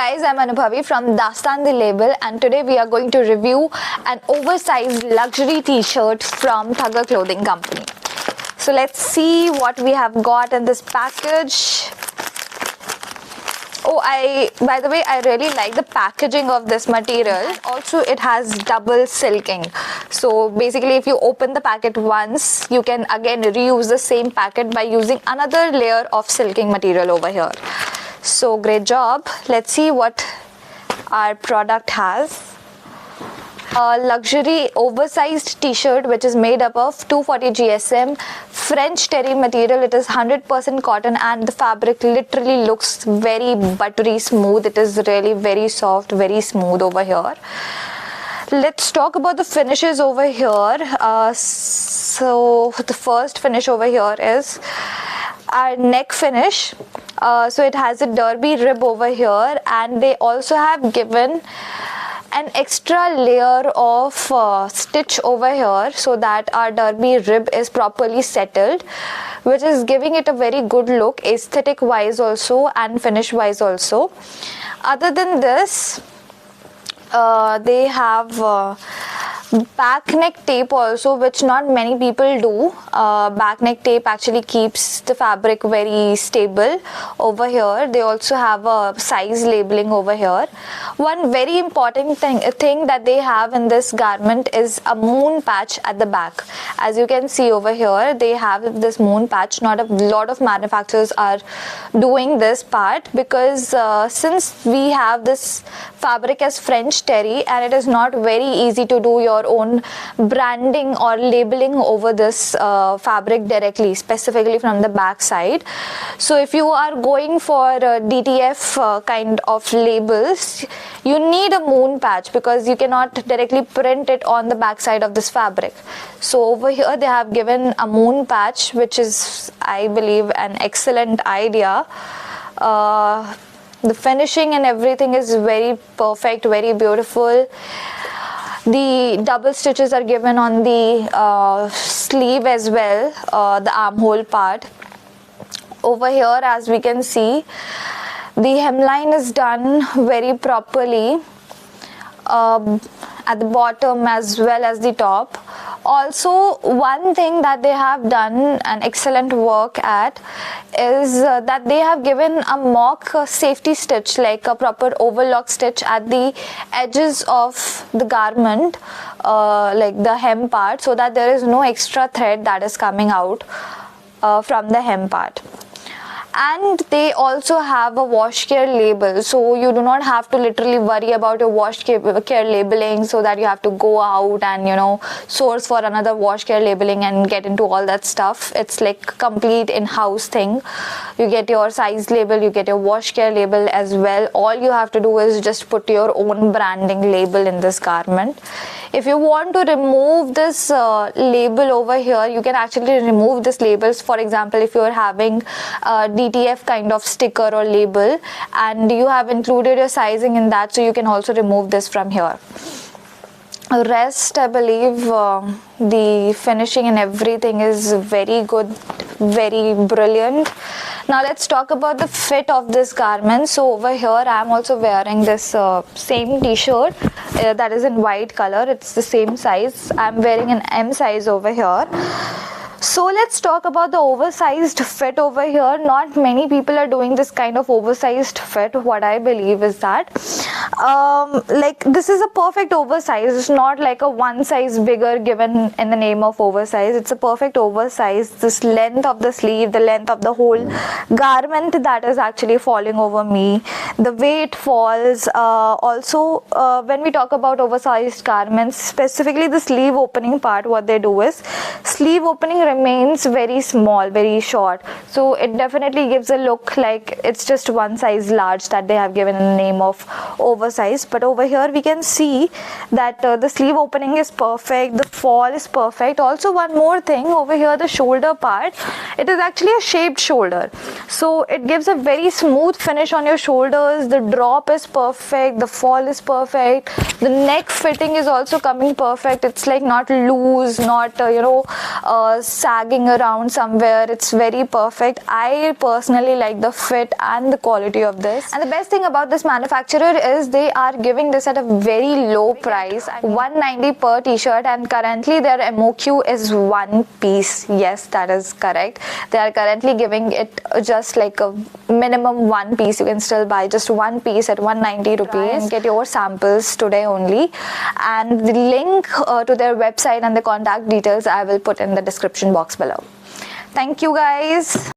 Guys, I'm Anubhavi from Dastan the Label, and today we are going to review an oversized luxury t-shirt from Thugger Clothing Company. So let's see what we have got in this package. Oh, by the way, I really like the packaging of this material. Also, it has double silking. So basically, if you open the packet once, you can again reuse the same packet by using another layer of silking material over here. So great job. Let's see what our product has. A luxury oversized t-shirt which is made up of 240 GSM French Terry material. It is 100% cotton and the fabric literally looks very buttery smooth. It is really very soft, very smooth over here. Let's talk about the finishes over here. So the first finish over here is our neck finish. So it has a derby rib over here, and they also have given an extra layer of stitch over here so that our derby rib is properly settled, which is giving it a very good look aesthetic wise also and finish wise also. Other than this, they have back neck tape also, which not many people do. Back neck tape actually keeps the fabric very stable over here. They also have a size labeling over here. One very important thing that they have in this garment is a moon patch at the back. As you can see over here, they have this moon patch. Not a lot of manufacturers are doing this part because since we have this fabric as French Terry, and it is not very easy to do your own branding or labeling over this fabric directly, specifically from the back side. So if you are going for DTF kind of labels, you need a moon patch because you cannot directly print it on the back side of this fabric. So over here they have given a moon patch, which is, I believe, an excellent idea. The finishing and everything is very perfect, very beautiful. The double stitches are given on the sleeve as well, the armhole part. Over here, as we can see, the hemline is done very properly at the bottom as well as the top. Also, one thing that they have done an excellent work at is that they have given a mock safety stitch, like a proper overlock stitch at the edges of the garment, like the hem part, so that there is no extra thread that is coming out from the hem part. And they also have a wash care label, so you do not have to literally worry about your wash care labeling, so that you have to go out and source for another wash care labeling and get into all that stuff. It's like complete in-house thing. You get your size label, you get your wash care label as well. All you have to do is just put your own branding label in this garment. If you want to remove this label over here, you can actually remove this labels. For example, if you are having DTF kind of sticker or label and you have included your sizing in that, so you can also remove this from here. Rest, I believe the finishing and everything is very good, very brilliant. Now let's talk about the fit of this garment. So over here I am also wearing this same t-shirt that is in white color. It's the same size. I am wearing an M size over here. So let's talk about the oversized fit over here. Not many people are doing this kind of oversized fit. What I believe is that like this is a perfect oversize. It's not like a one size bigger given in the name of oversize. It's a perfect oversize. This length of the sleeve, the length of the whole garment that is actually falling over me, the way it falls. Also when we talk about oversized garments, specifically the sleeve opening part, what they do is sleeve opening remains very small, very short, so it definitely gives a look like it's just one size large that they have given in the name of oversized, but over here we can see that the sleeve opening is perfect, the fall is perfect. Also one more thing, over here the shoulder part, it is actually a shaped shoulder, so it gives a very smooth finish on your shoulders. The drop is perfect, the fall is perfect, the neck fitting is also coming perfect. It's like not loose, not sagging around somewhere. It's very perfect. I personally like the fit and the quality of this. And the best thing about this manufacturer is they are giving this at a very low price, 190 per t-shirt, and currently their MOQ is 1 piece. Yes, that is correct. They are currently giving it just like a minimum 1 piece. You can still buy just 1 piece at 190 rupees and get your samples today only. And the link to their website and the contact details I will put in the description box below. Thank you guys.